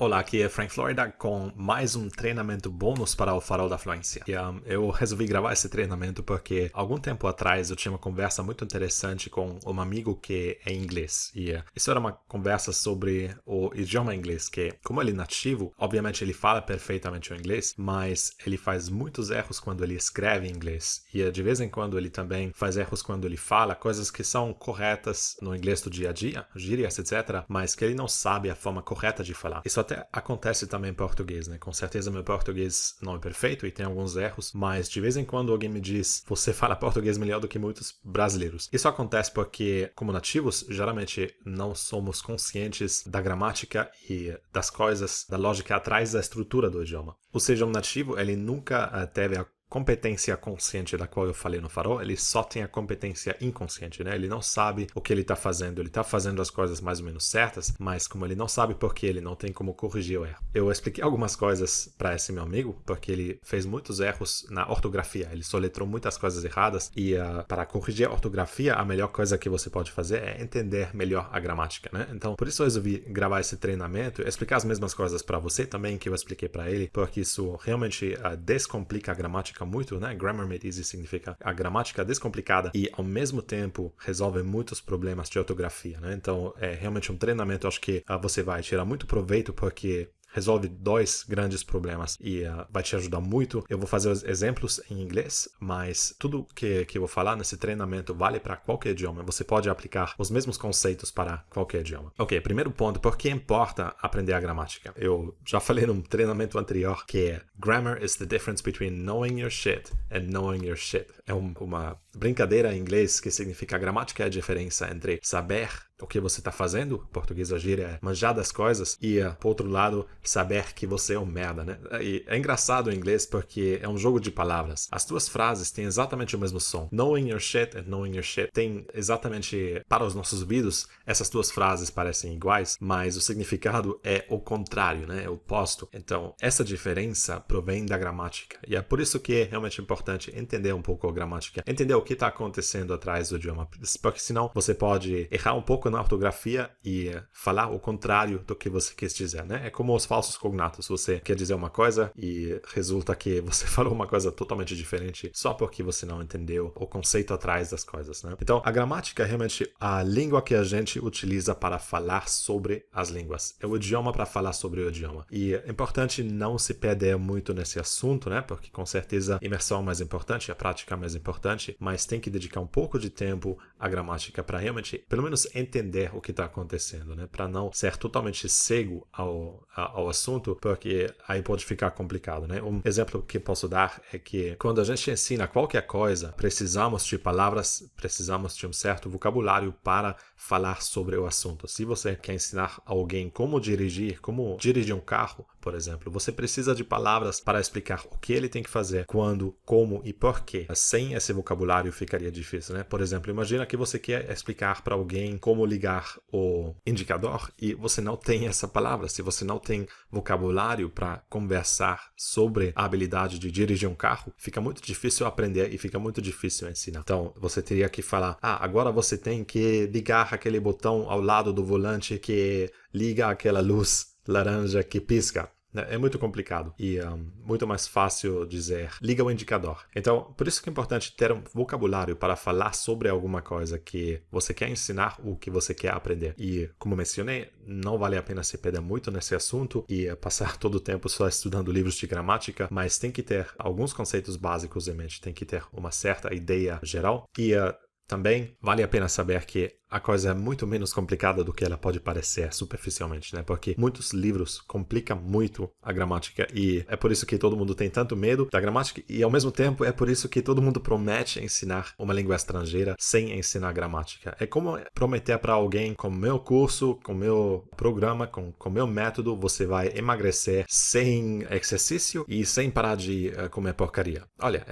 Olá, aqui é Frank Florida com mais um treinamento bônus para o Farol da Fluência. Eu resolvi gravar esse treinamento porque algum tempo atrás eu tinha uma conversa muito interessante com um amigo que é inglês. Isso era uma conversa sobre o idioma inglês, que como ele é nativo, obviamente ele fala perfeitamente o inglês, mas ele faz muitos erros quando ele escreve em inglês. E de vez em quando ele também faz erros quando ele fala coisas que são corretas no inglês do dia a dia, gírias, etc., mas que ele não sabe a forma correta de falar. Isso até acontece também em português, né? Com certeza meu português não é perfeito e tem alguns erros, mas de vez em quando alguém me diz: você fala português melhor do que muitos brasileiros. Isso acontece porque, como nativos, geralmente não somos conscientes da gramática e das coisas, da lógica atrás da estrutura do idioma. Ou seja, um nativo, ele nunca teve a competência consciente da qual eu falei no Farol, ele só tem a competência inconsciente, né? Ele não sabe o que ele está fazendo, ele está fazendo as coisas mais ou menos certas, mas como ele não sabe por que, ele não tem como corrigir o erro. Eu expliquei algumas coisas para esse meu amigo, porque ele fez muitos erros na ortografia, ele soletrou muitas coisas erradas e para corrigir a ortografia, a melhor coisa que você pode fazer é entender melhor a gramática, né? Então, por isso eu resolvi gravar esse treinamento, explicar as mesmas coisas para você também que eu expliquei para ele, porque isso realmente descomplica a gramática muito, né? Grammar made easy significa a gramática descomplicada e ao mesmo tempo resolve muitos problemas de ortografia, né? Então é realmente um treinamento, acho que você vai tirar muito proveito porque resolve dois grandes problemas e vai te ajudar muito. Eu vou fazer os exemplos em inglês, mas tudo que eu vou falar nesse treinamento vale para qualquer idioma. Você pode aplicar os mesmos conceitos para qualquer idioma. Ok, primeiro ponto, por que importa aprender a gramática? Eu já falei num treinamento anterior que é Grammar is the difference between knowing your shit and knowing your shit. É uma brincadeira em inglês que significa a gramática é a diferença entre saber o que você está fazendo, português a gíria é manjar das coisas, e, por outro lado, saber que você é um merda, né? E é engraçado em inglês porque é um jogo de palavras. As duas frases têm exatamente o mesmo som. Knowing your shit and knowing your shit tem exatamente, para os nossos ouvidos, essas duas frases parecem iguais, mas o significado é o contrário, né? É o oposto. Então, essa diferença provém da gramática. E é por isso que é realmente importante entender um pouco a gramática, entender o que está acontecendo atrás do idioma, porque senão você pode errar um pouco na ortografia e falar o contrário do que você quis dizer, né? É como os falsos cognatos. Você quer dizer uma coisa e resulta que você falou uma coisa totalmente diferente só porque você não entendeu o conceito atrás das coisas, né? Então, a gramática é realmente a língua que a gente utiliza para falar sobre as línguas. É o idioma para falar sobre o idioma. E é importante não se perder muito nesse assunto, né? Porque com certeza a imersão é mais importante, a prática é mais importante, mas tem que dedicar um pouco de tempo à gramática para realmente, pelo menos, entender o que está acontecendo, né? Para não ser totalmente cego ao assunto, porque aí pode ficar complicado, né? Um exemplo que posso dar é que quando a gente ensina qualquer coisa, precisamos de palavras, precisamos de um certo vocabulário para falar sobre o assunto. Se você quer ensinar alguém como dirigir um carro, por exemplo, você precisa de palavras para explicar o que ele tem que fazer, quando, como e por quê. Sem esse vocabulário ficaria difícil, né? Por exemplo, imagina que você quer explicar para alguém como ligar o indicador e você não tem essa palavra. Se você não tem vocabulário para conversar sobre a habilidade de dirigir um carro, fica muito difícil aprender e fica muito difícil ensinar. Então, você teria que falar: agora você tem que ligar aquele botão ao lado do volante que liga aquela luz laranja que pisca. É muito complicado e muito mais fácil dizer liga o indicador. Então, por isso que é importante ter um vocabulário para falar sobre alguma coisa que você quer ensinar ou que você quer aprender. E, como mencionei, não vale a pena se perder muito nesse assunto e passar todo o tempo só estudando livros de gramática, mas tem que ter alguns conceitos básicos em mente, tem que ter uma certa ideia geral e também vale a pena saber que a coisa é muito menos complicada do que ela pode parecer superficialmente, né? Porque muitos livros complicam muito a gramática e é por isso que todo mundo tem tanto medo da gramática e, ao mesmo tempo, é por isso que todo mundo promete ensinar uma língua estrangeira sem ensinar gramática. É como prometer para alguém: com o meu curso, com o meu programa, com o meu método, você vai emagrecer sem exercício e sem parar de comer porcaria. Olha,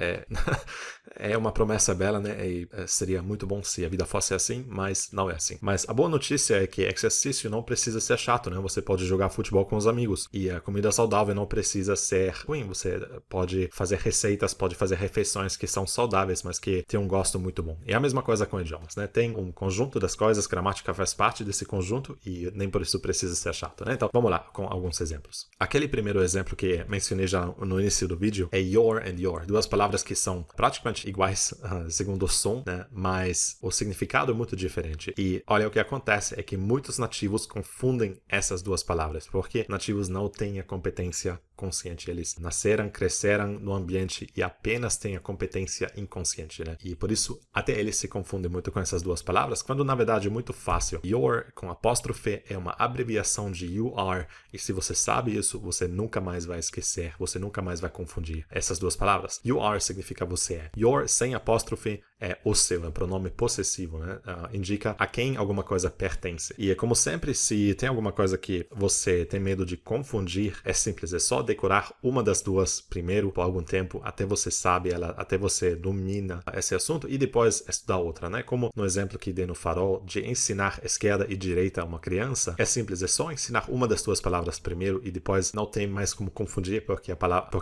é uma promessa bela, né? E seria muito bom se a vida fosse assim, mas não é assim. Mas a boa notícia é que exercício não precisa ser chato, né? Você pode jogar futebol com os amigos. E a comida saudável não precisa ser ruim. Você pode fazer receitas, pode fazer refeições que são saudáveis, mas que tem um gosto muito bom. E a mesma coisa com idiomas, né? Tem um conjunto das coisas, gramática faz parte desse conjunto e nem por isso precisa ser chato, né? Então, vamos lá com alguns exemplos. Aquele primeiro exemplo que mencionei já no início do vídeo é your and your. Duas palavras que são praticamente iguais segundo o som, né? Mas o significado é muito diferente. E olha, o que acontece é que muitos nativos confundem essas duas palavras, porque nativos não têm a competência consciente. Eles nasceram, cresceram no ambiente e apenas têm a competência inconsciente, né? E por isso até eles se confundem muito com essas duas palavras, quando na verdade é muito fácil. Your com apóstrofe é uma abreviação de you are, e se você sabe isso, você nunca mais vai esquecer, você nunca mais vai confundir essas duas palavras. You are significa você é. Your sem apóstrofe é o seu, é um pronome possessivo, né? Indica a quem alguma coisa pertence. E é como sempre, se tem alguma coisa que você tem medo de confundir, é simples, é só decorar uma das duas primeiro por algum tempo, até você sabe ela, até você domina esse assunto e depois estudar outra, né? Como no exemplo que dei no farol de ensinar esquerda e direita a uma criança, é simples, é só ensinar uma das duas palavras primeiro e depois não tem mais como confundir porque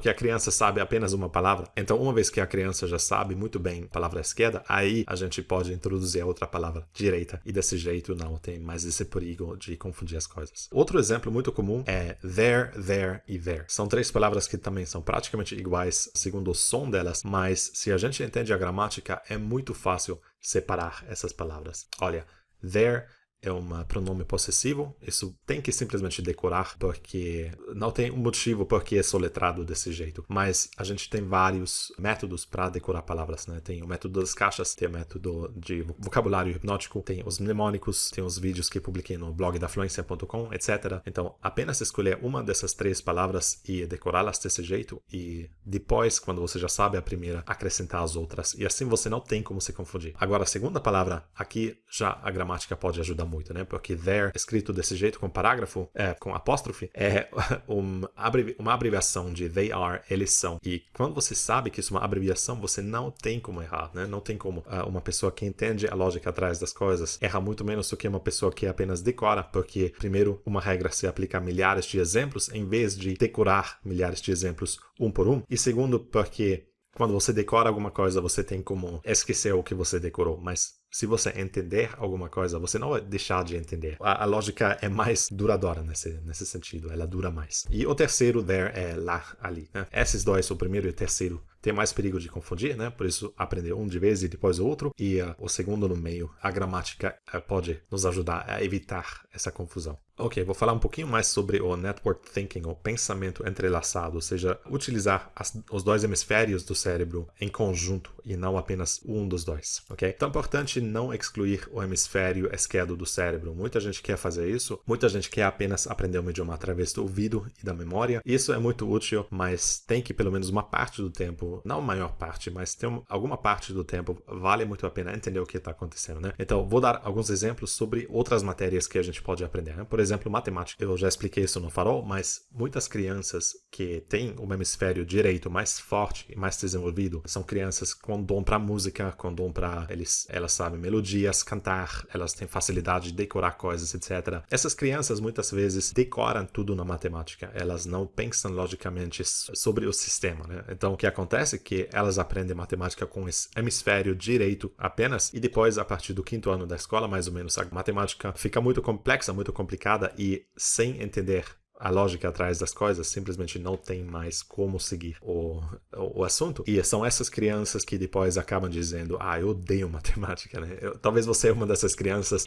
a criança sabe apenas uma palavra. Então, uma vez que a criança já sabe muito bem a palavra esquerda, aí a gente pode introduzir a outra palavra direita e desse jeito não tem mais esse perigo de confundir as coisas. Outro exemplo muito comum é there e there. São três palavras que também são praticamente iguais segundo o som delas, mas se a gente entende a gramática, é muito fácil separar essas palavras. Olha, there é um pronome possessivo, isso tem que simplesmente decorar, porque não tem um motivo porque é soletrado desse jeito. Mas a gente tem vários métodos para decorar palavras, né? Tem o método das caixas, tem o método de vocabulário hipnótico, tem os mnemônicos, tem os vídeos que publiquei no blog da Fluência.com, etc. Então, apenas escolher uma dessas três palavras e decorá-las desse jeito, e depois, quando você já sabe a primeira, acrescentar as outras. E assim você não tem como se confundir. Agora, a segunda palavra, aqui já a gramática pode ajudar muito, né? Porque there, escrito desse jeito com parágrafo, com apóstrofe, é uma abreviação de they are, eles são. E quando você sabe que isso é uma abreviação, você não tem como errar, né? Não tem como uma pessoa que entende a lógica atrás das coisas erra muito menos do que uma pessoa que apenas decora, porque primeiro uma regra se aplica a milhares de exemplos em vez de decorar milhares de exemplos um por um. E segundo, porque quando você decora alguma coisa, você tem como esquecer o que você decorou, mas se você entender alguma coisa, você não vai deixar de entender. A lógica é mais duradoura nesse sentido, ela dura mais. E o terceiro there é lá, ali, né? Esses dois, o primeiro e o terceiro, tem mais perigo de confundir, né? Por isso, aprender um de vez e depois o outro. E o segundo no meio, a gramática pode nos ajudar a evitar essa confusão. Ok, vou falar um pouquinho mais sobre o network thinking, o pensamento entrelaçado, ou seja, utilizar os dois hemisférios do cérebro em conjunto e não apenas um dos dois, ok? Então é importante não excluir o hemisfério esquerdo do cérebro. Muita gente quer fazer isso, muita gente quer apenas aprender um idioma através do ouvido e da memória. Isso é muito útil, mas tem que pelo menos uma parte do tempo, não a maior parte, mas tem alguma parte do tempo, vale muito a pena entender o que está acontecendo, né? Então, vou dar alguns exemplos sobre outras matérias que a gente pode aprender, né? Por exemplo, matemática. Eu já expliquei isso no farol, mas muitas crianças que têm o hemisfério direito mais forte e mais desenvolvido são crianças com dom para música, com dom para elas sabem melodias, cantar, elas têm facilidade de decorar coisas, etc. Essas crianças muitas vezes decoram tudo na matemática, elas não pensam logicamente sobre o sistema, né? Então o que acontece é que elas aprendem matemática com esse hemisfério direito apenas, e depois a partir do 5º ano da escola, mais ou menos, a matemática fica muito complexa, muito complicada, e sem entender a lógica atrás das coisas, simplesmente não tem mais como seguir o assunto. E são essas crianças que depois acabam dizendo, eu odeio matemática, né? Talvez você é uma dessas crianças.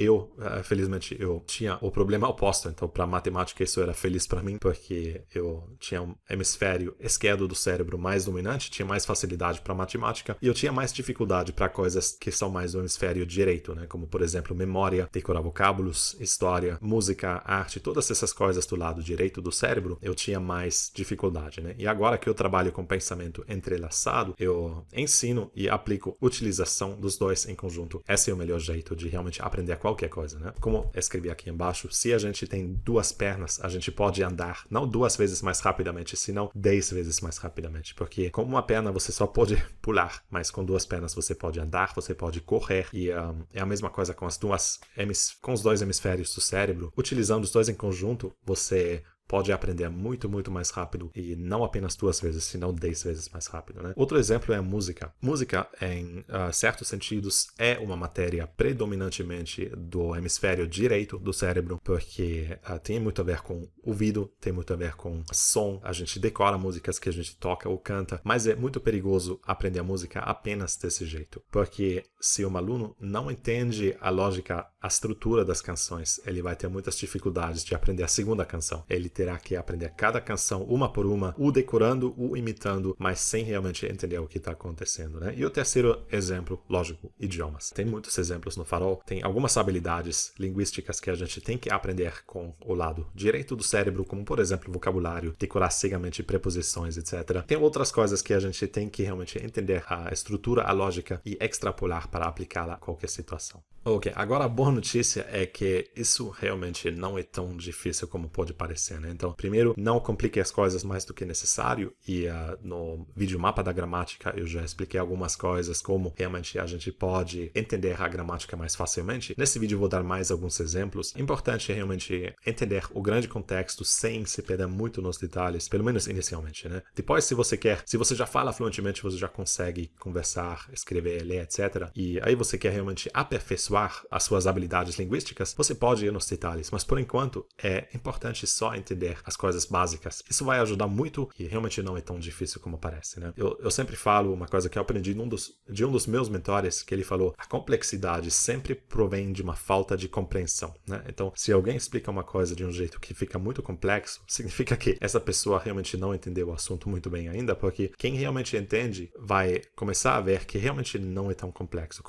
Felizmente, eu tinha o problema oposto. Então, para matemática, isso era feliz para mim, porque eu tinha um hemisfério esquerdo do cérebro mais dominante, tinha mais facilidade para matemática, e eu tinha mais dificuldade para coisas que são mais do hemisfério direito, né? Como, por exemplo, memória, decorar vocábulos, história, música, arte, todas essas coisas do lado direito. direito do cérebro, eu tinha mais dificuldade, né? E agora que eu trabalho com pensamento entrelaçado, eu ensino e aplico utilização dos dois em conjunto. Esse é o melhor jeito de realmente aprender qualquer coisa, né? Como escrevi aqui embaixo, se a gente tem 2 pernas, a gente pode andar não 2 vezes mais rapidamente, senão 10 vezes mais rapidamente, porque com uma perna você só pode pular, mas com 2 pernas você pode andar, você pode correr, e é a mesma coisa com os 2 hemisférios do cérebro. Utilizando os dois em conjunto, você pode aprender muito, muito mais rápido, e não apenas 2 vezes, senão 10 vezes mais rápido, né? Outro exemplo é a música. Música, em certos sentidos, é uma matéria predominantemente do hemisfério direito do cérebro, porque tem muito a ver com ouvido, tem muito a ver com som. A gente decora músicas que a gente toca ou canta, mas é muito perigoso aprender a música apenas desse jeito, porque se um aluno não entende a lógica, a estrutura das canções, ele vai ter muitas dificuldades de aprender a segunda canção. Ele terá que aprender cada canção uma por uma, o decorando, o imitando, mas sem realmente entender o que está acontecendo, né? E o terceiro exemplo, lógico, idiomas. Tem muitos exemplos no Farol, tem algumas habilidades linguísticas que a gente tem que aprender com o lado direito do cérebro, como por exemplo vocabulário, decorar cegamente preposições, etc. Tem outras coisas que a gente tem que realmente entender a estrutura, a lógica e extrapolar para aplicá-la a qualquer situação. Ok, agora a boa notícia é que isso realmente não é tão difícil como pode parecer, né? Então, primeiro, não complique as coisas mais do que necessário, e no vídeo Mapa da Gramática eu já expliquei algumas coisas, como realmente a gente pode entender a gramática mais facilmente. Nesse vídeo eu vou dar mais alguns exemplos. Importante é realmente entender o grande contexto sem se perder muito nos detalhes, pelo menos inicialmente, né? Depois, se você já fala fluentemente, você já consegue conversar, escrever, ler, etc. E aí você quer realmente aperfeiçoar as suas habilidades linguísticas, você pode ir nos detalhes, mas por enquanto é importante só entender as coisas básicas. Isso vai ajudar muito e realmente não é tão difícil como parece, né? Eu sempre falo uma coisa que eu aprendi de um dos meus mentores, que ele falou: a complexidade sempre provém de uma falta de compreensão, né? Então, se alguém explica uma coisa de um jeito que fica muito complexo, significa que essa pessoa realmente não entendeu o assunto muito bem ainda, porque quem realmente entende vai começar a ver que realmente não é tão complexo.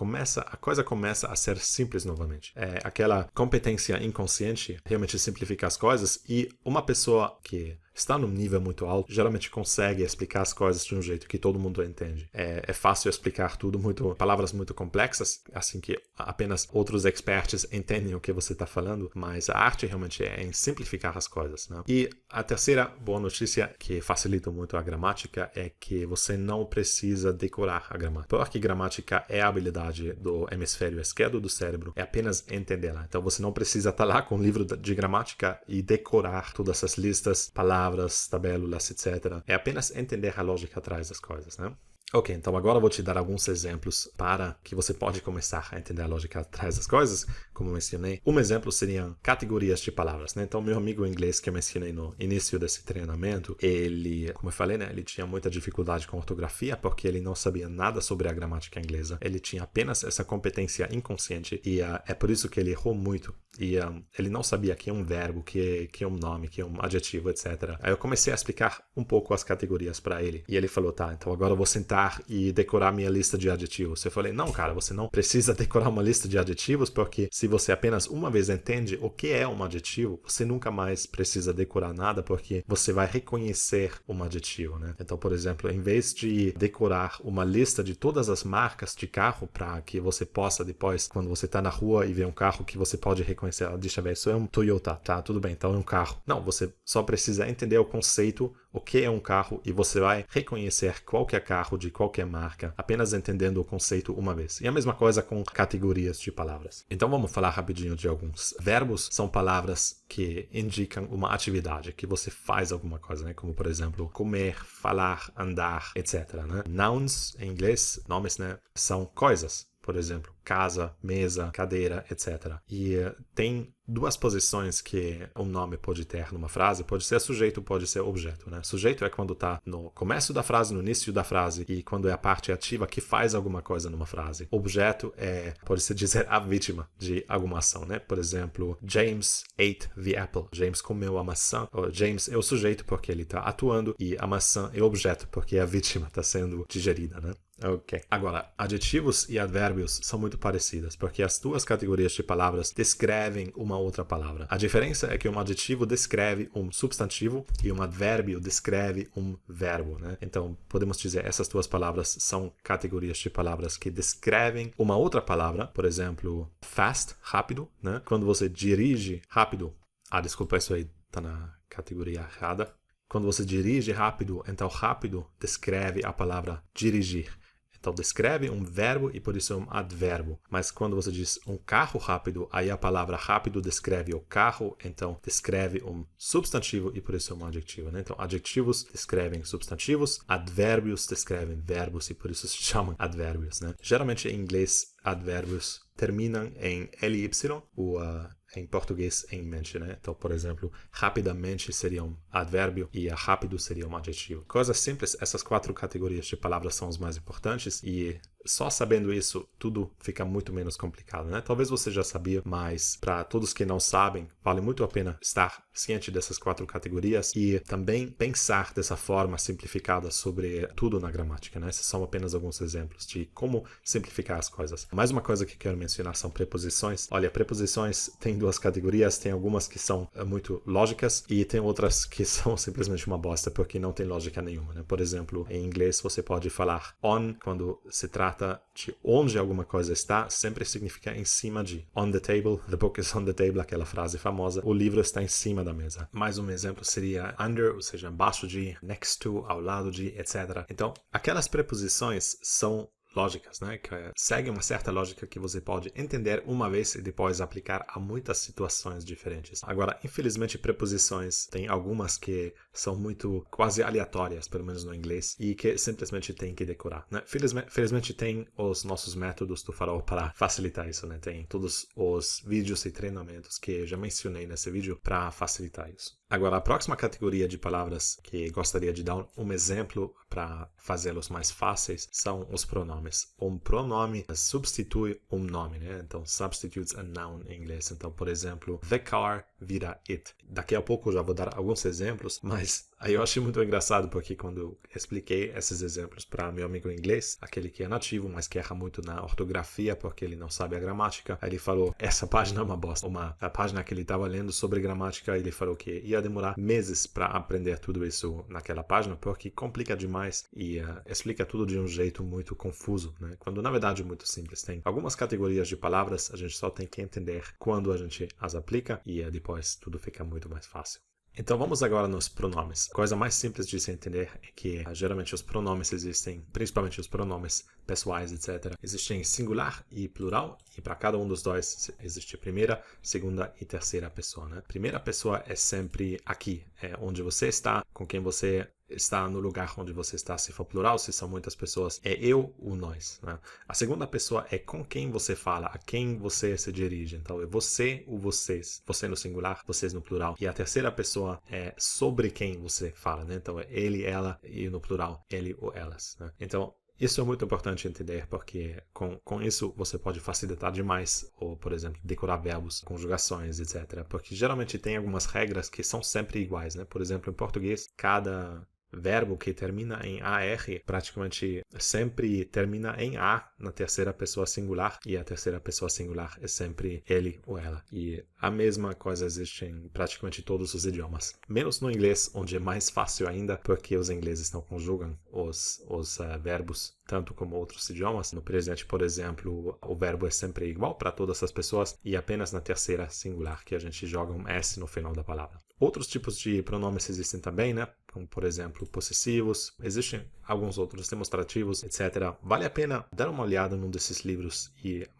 A coisa começa a ser simples novamente. É aquela competência inconsciente realmente simplifica as coisas, e uma pessoa que está num nível muito alto geralmente consegue explicar as coisas de um jeito que todo mundo entende. É fácil explicar tudo, palavras muito complexas, assim que apenas outros experts entendem o que você está falando, mas a arte realmente é em simplificar as coisas, né? E a terceira boa notícia, que facilita muito a gramática, é que você não precisa decorar a gramática, porque gramática é a habilidade do hemisfério esquerdo do cérebro, é apenas entendê-la. Então você não precisa estar lá com um livro de gramática e decorar todas essas listas, palavras, tabelas, etc. É apenas entender a lógica atrás das coisas, né? Ok, então agora eu vou te dar alguns exemplos para que você pode começar a entender a lógica atrás das coisas, como eu mencionei. Um exemplo seriam categorias de palavras, né? Então, meu amigo inglês que eu mencionei no início desse treinamento, ele, como eu falei, né? Ele tinha muita dificuldade com ortografia porque ele não sabia nada sobre a gramática inglesa. Ele tinha apenas essa competência inconsciente e é por isso que ele errou muito. E ele não sabia que é um verbo, que é um nome, que é um adjetivo, etc. Aí eu comecei a explicar um pouco as categorias para ele. E ele falou: tá, então agora eu vou sentar e decorar minha lista de adjetivos. Eu falei: não, cara, você não precisa decorar uma lista de adjetivos, porque se você apenas uma vez entende o que é um adjetivo, você nunca mais precisa decorar nada, porque você vai reconhecer um adjetivo, né? Então, por exemplo, em vez de decorar uma lista de todas as marcas de carro para que você possa depois, quando você está na rua e vê um carro que você pode reconhecer, deixa eu ver, isso é um Toyota, tá, tudo bem, então é um carro. Não, você só precisa entender o conceito, o que é um carro, e você vai reconhecer qualquer carro de qualquer marca, apenas entendendo o conceito uma vez. E a mesma coisa com categorias de palavras. Então vamos falar rapidinho de alguns. Verbos são palavras que indicam uma atividade, que você faz alguma coisa, né? Como por exemplo, comer, falar, andar, etc, né? Nouns, em inglês, nomes, né? São coisas. Por exemplo, casa, mesa, cadeira, etc. E tem 2 posições que um nome pode ter numa frase. Pode ser sujeito, pode ser objeto, né? Sujeito é quando está no começo da frase, no início da frase, e quando é a parte ativa que faz alguma coisa numa frase. Objeto pode-se dizer a vítima de alguma ação, né? Por exemplo, James ate the apple. James comeu a maçã. James é o sujeito porque ele está atuando, e a maçã é o objeto porque a vítima está sendo digerida, né? Ok. Agora, adjetivos e advérbios são muito parecidas, porque as duas categorias de palavras descrevem uma outra palavra. A diferença é que um adjetivo descreve um substantivo e um advérbio descreve um verbo, né? Então, podemos dizer essas duas palavras são categorias de palavras que descrevem uma outra palavra. Por exemplo, fast, rápido, né? Quando você dirige rápido. Desculpa, isso aí tá na categoria errada. Quando você dirige rápido, então rápido descreve a palavra dirigir. Então, descreve um verbo e por isso é um advérbio. Mas quando você diz um carro rápido, aí a palavra rápido descreve o carro, então descreve um substantivo e por isso é um adjetivo, né? Então, adjetivos descrevem substantivos, advérbios descrevem verbos e por isso se chamam advérbios, né? Geralmente em inglês, advérbios terminam em ly, em português em mente, né? Então, por exemplo, rapidamente seria um advérbio e rápido seria um adjetivo. Coisas simples, essas 4 categorias de palavras são as mais importantes e só sabendo isso, tudo fica muito menos complicado, né? Talvez você já sabia, mas para todos que não sabem, vale muito a pena estar ciente dessas 4 categorias e também pensar dessa forma simplificada sobre tudo na gramática, né? Esses são apenas alguns exemplos de como simplificar as coisas. Mais uma coisa que quero mencionar são preposições. Olha, preposições tem 2 categorias, tem algumas que são muito lógicas e tem outras que são simplesmente uma bosta porque não tem lógica nenhuma, né? Por exemplo, em inglês você pode falar on quando se trata de onde alguma coisa está, sempre significa em cima de. On the table, the book is on the table, aquela frase famosa, o livro está em cima da mesa. Mais um exemplo seria under, ou seja, abaixo de, next to, ao lado de, etc. Então, aquelas preposições são lógicas, né? Que seguem uma certa lógica que você pode entender uma vez e depois aplicar a muitas situações diferentes. Agora, infelizmente, preposições tem algumas que são muito quase aleatórias, pelo menos no inglês, e que simplesmente tem que decorar, né? Felizmente tem os nossos métodos do Farol para facilitar isso, né? Tem todos os vídeos e treinamentos que já mencionei nesse vídeo para facilitar isso. Agora, a próxima categoria de palavras que gostaria de dar um exemplo para fazê-los mais fáceis são os pronomes. Um pronome substitui um nome, né? Então, substitutes a noun em inglês. Então, por exemplo, the car vira it. Daqui a pouco eu já vou dar alguns exemplos, mas aí eu achei muito engraçado porque quando eu expliquei esses exemplos para meu amigo inglês, aquele que é nativo, mas que erra muito na ortografia porque ele não sabe a gramática, aí ele falou, essa página é uma bosta. A página que ele estava lendo sobre gramática, ele falou que ia demorar meses para aprender tudo isso naquela página, porque complica demais e explica tudo de um jeito muito confuso, né? Quando na verdade é muito simples. Tem algumas categorias de palavras, a gente só tem que entender quando a gente as aplica e depois tudo fica muito mais fácil. Então vamos agora nos pronomes. A coisa mais simples de se entender é que geralmente os pronomes existem, principalmente os pronomes pessoais, etc. Existem singular e plural e para cada um dos dois existe primeira, segunda e terceira pessoa, né? Primeira pessoa é sempre aqui, é onde você está, com quem você está, no lugar onde você está. Se for plural, se são muitas pessoas, é eu ou nós, né? A segunda pessoa é com quem você fala, a quem você se dirige. Então é você ou vocês, você no singular, vocês no plural. E a terceira pessoa é sobre quem você fala, né? Então é ele, ela e no plural, ele ou elas, né? Então isso é muito importante entender porque com isso você pode facilitar demais ou, por exemplo, decorar verbos, conjugações, etc. Porque geralmente tem algumas regras que são sempre iguais, né? Por exemplo, em português, cada verbo que termina em AR praticamente sempre termina em A na terceira pessoa singular e a terceira pessoa singular é sempre ele ou ela. E a mesma coisa existe em praticamente todos os idiomas. Menos no inglês, onde é mais fácil ainda porque os ingleses não conjugam os verbos tanto como outros idiomas. No presente, por exemplo, o verbo é sempre igual para todas as pessoas e apenas na terceira singular que a gente joga um S no final da palavra. Outros tipos de pronomes existem também, né? Como, por exemplo, possessivos. Existem alguns outros demonstrativos, etc. Vale a pena dar uma olhada num desses livros,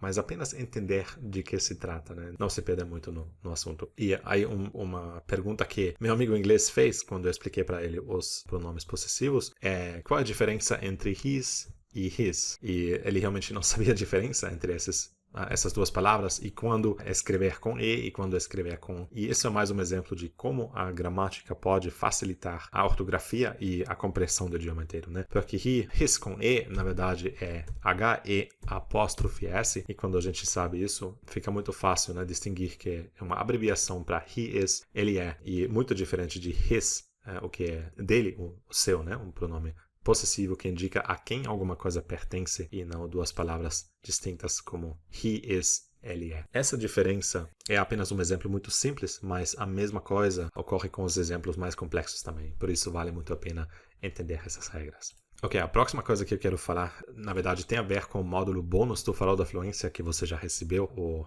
mas apenas entender de que se trata, né? Não se perder muito no assunto. E aí uma pergunta que meu amigo inglês fez quando eu expliquei para ele os pronomes possessivos é qual a diferença entre his e his. E ele realmente não sabia a diferença entre essas duas palavras e quando escrever com e quando escrever com. E isso é mais um exemplo de como a gramática pode facilitar a ortografia e a compreensão do idioma inteiro, né? Porque his com e, na verdade, é H-E-S, e quando a gente sabe isso, fica muito fácil, né, distinguir que é uma abreviação para he is, ele é, e muito diferente de his, o que é dele, o seu, né, um pronome possessivo que indica a quem alguma coisa pertence e não duas palavras distintas como he is, ele é. Essa diferença é apenas um exemplo muito simples, mas a mesma coisa ocorre com os exemplos mais complexos também. Por isso vale muito a pena entender essas regras. Ok, a próxima coisa que eu quero falar, na verdade, tem a ver com o módulo bônus do Farol da Fluência que você já recebeu, o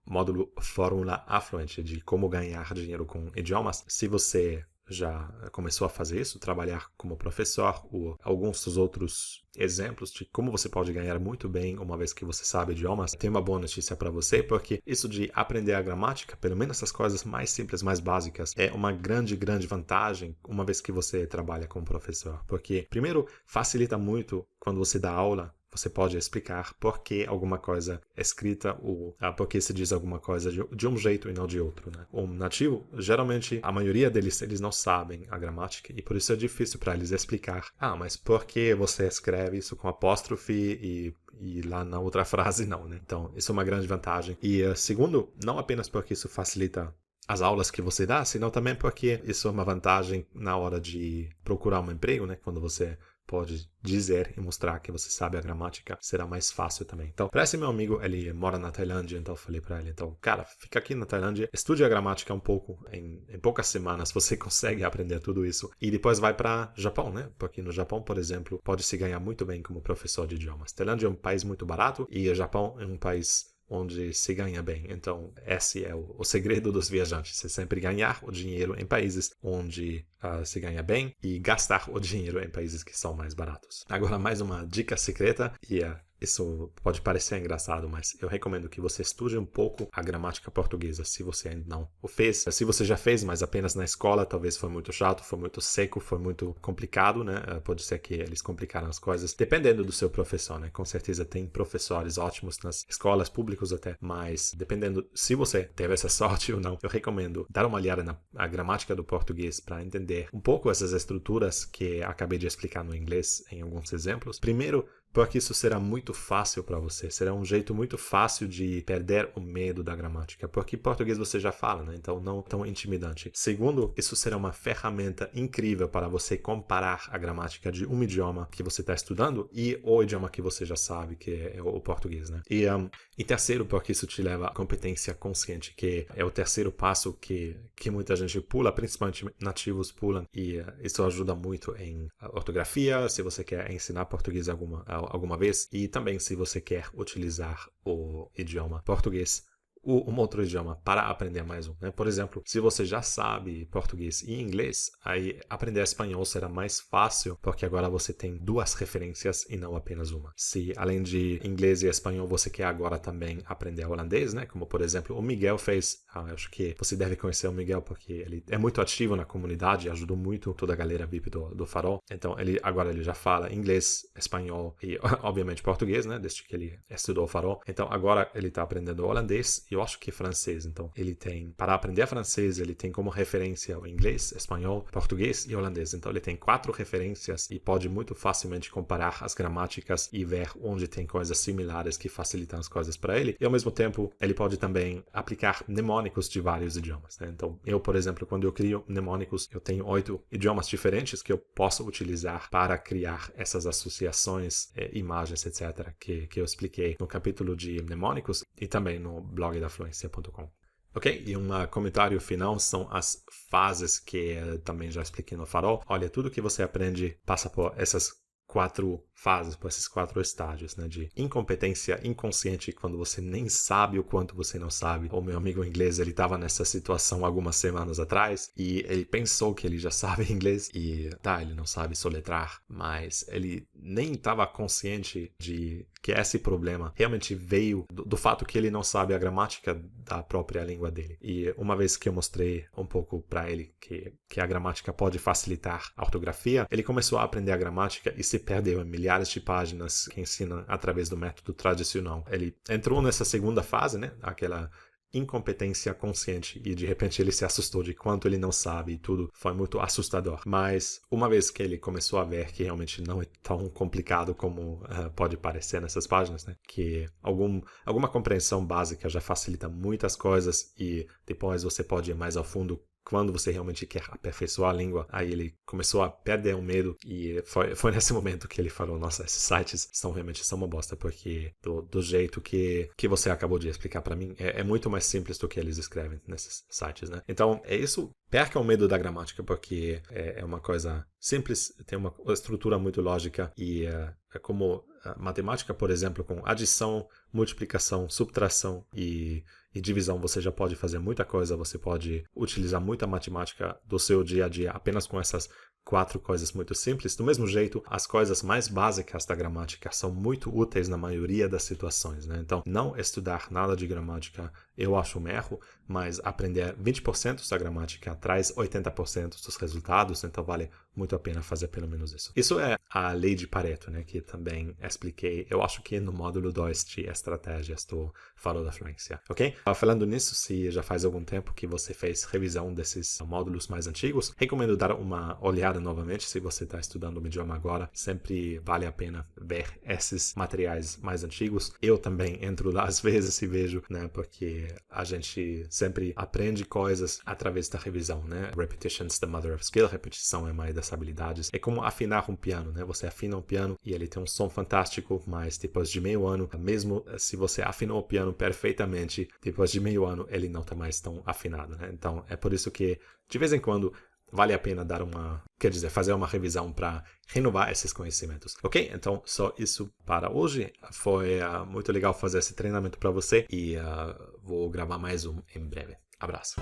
módulo Fórmula Afluente, de como ganhar dinheiro com idiomas. Se você já começou a fazer isso, trabalhar como professor, ou alguns dos outros exemplos de como você pode ganhar muito bem uma vez que você sabe idiomas, tem uma boa notícia para você, porque isso de aprender a gramática, pelo menos essas coisas mais simples, mais básicas, é uma grande vantagem uma vez que você trabalha como professor. Porque, primeiro, facilita muito quando você dá aula. Você pode explicar por que alguma coisa é escrita ou por que se diz alguma coisa de um jeito e não de outro, né? Um nativo, geralmente, a maioria deles, eles não sabem a gramática e por isso é difícil para eles explicar. Mas por que você escreve isso com apóstrofe e lá na outra frase não, né? Então, isso é uma grande vantagem. E segundo, não apenas porque isso facilita as aulas que você dá, senão também porque isso é uma vantagem na hora de procurar um emprego, né? Quando você pode dizer e mostrar que você sabe a gramática, será mais fácil também. Então, para esse meu amigo, ele mora na Tailândia, então eu falei para ele, então, cara, fica aqui na Tailândia, estude a gramática um pouco, em poucas semanas você consegue aprender tudo isso, e depois vai para Japão, né? Porque no Japão, por exemplo, pode se ganhar muito bem como professor de idiomas. Tailândia é um país muito barato, e o Japão é um país onde se ganha bem. Então, esse é o segredo dos viajantes. Você sempre ganhar o dinheiro em países onde se ganha bem e gastar o dinheiro em países que são mais baratos. Agora, mais uma dica secreta, e isso pode parecer engraçado, mas eu recomendo que você estude um pouco a gramática portuguesa, se você ainda não o fez. Se você já fez, mas apenas na escola, talvez foi muito chato, foi muito seco, foi muito complicado, né? Pode ser que eles complicaram as coisas, dependendo do seu professor, né? Com certeza tem professores ótimos nas escolas públicas até, mas dependendo se você teve essa sorte ou não, eu recomendo dar uma olhada na gramática do português para entender um pouco essas estruturas que acabei de explicar no inglês em alguns exemplos. Primeiro, porque isso será muito fácil para você, será um jeito muito fácil de perder o medo da gramática, porque português você já fala, né? Então não tão intimidante. Segundo, isso será uma ferramenta incrível para você comparar a gramática de um idioma que você está estudando e o idioma que você já sabe, que é o português, né? E terceiro, porque isso te leva à competência consciente, que é o terceiro passo que muita gente pula, principalmente nativos pulam, e isso ajuda muito em ortografia, se você quer ensinar português alguma vez, e também se você quer utilizar o idioma português um outro idioma para aprender mais um, né? Por exemplo, se você já sabe português e inglês, aí aprender espanhol será mais fácil, porque agora você tem duas referências e não apenas uma. Se além de inglês e espanhol você quer agora também aprender holandês, né? Como por exemplo o Miguel fez, acho que você deve conhecer o Miguel porque ele é muito ativo na comunidade, ajudou muito toda a galera VIP do Farol. Então agora ele já fala inglês, espanhol e obviamente português, né? Desde que ele estudou o Farol. Então agora ele está aprendendo holandês. Eu acho que francês, então ele tem, para aprender francês, ele tem como referência o inglês, espanhol, português e holandês, então ele tem 4 referências e pode muito facilmente comparar as gramáticas e ver onde tem coisas similares que facilitam as coisas para ele, e ao mesmo tempo ele pode também aplicar mnemônicos de vários idiomas, né? Então eu, por exemplo, quando eu crio mnemônicos, eu tenho 8 idiomas diferentes que eu posso utilizar para criar essas associações, imagens, etc, que eu expliquei no capítulo de mnemônicos e também no blog da fluência.com. Ok, e um comentário final são as fases que também já expliquei no Farol. Olha, tudo que você aprende passa por essas 4 fases, por esses 4 estágios, né? De incompetência inconsciente, quando você nem sabe o quanto você não sabe. O meu amigo inglês, ele estava nessa situação algumas semanas atrás e ele pensou que ele já sabe inglês e ele não sabe soletrar, mas ele nem estava consciente de que esse problema realmente veio do fato que ele não sabe a gramática da própria língua dele. E uma vez que eu mostrei um pouco para ele que a gramática pode facilitar a ortografia, ele começou a aprender a gramática e se perdeu em milhares de páginas que ensinam através do método tradicional. Ele entrou nessa segunda fase, né? Aquela incompetência consciente, e de repente ele se assustou de quanto ele não sabe e tudo foi muito assustador. Mas uma vez que ele começou a ver que realmente não é tão complicado como pode parecer nessas páginas, né? Que alguma compreensão básica já facilita muitas coisas e depois você pode ir mais ao fundo quando você realmente quer aperfeiçoar a língua, aí ele começou a perder o medo e foi nesse momento que ele falou, nossa, esses sites realmente são uma bosta, porque do jeito que você acabou de explicar para mim, é muito mais simples do que eles escrevem nesses sites, né? Então, é isso. Perca o medo da gramática, porque é uma coisa simples, tem uma estrutura muito lógica e é como a matemática, por exemplo, com adição, multiplicação, subtração e divisão, você já pode fazer muita coisa, você pode utilizar muita matemática do seu dia a dia apenas com essas 4 coisas muito simples. Do mesmo jeito, as coisas mais básicas da gramática são muito úteis na maioria das situações, né? Então, não estudar nada de gramática eu acho um erro, mas aprender 20% da gramática traz 80% dos resultados, então vale muito a pena fazer pelo menos isso. Isso é a lei de Pareto, né, que também expliquei, eu acho que no módulo 2 de estratégias do Farol da Fluência, ok? Falando nisso, se já faz algum tempo que você fez revisão desses módulos mais antigos, recomendo dar uma olhada novamente se você está estudando o idioma agora, sempre vale a pena ver esses materiais mais antigos. Eu também entro lá às vezes e vejo, né, porque a gente sempre aprende coisas através da revisão, né? Repetition's the mother of skill, repetição é a mãe das habilidades. É como afinar um piano, né? Você afina um piano e ele tem um som fantástico, mas depois de meio ano, mesmo se você afinou o piano perfeitamente, depois de meio ano ele não está mais tão afinado, né? Então é por isso que de vez em quando vale a pena fazer uma revisão para renovar esses conhecimentos. Ok? Então, só isso para hoje. Foi muito legal fazer esse treinamento para você e vou gravar mais um em breve. Abraço.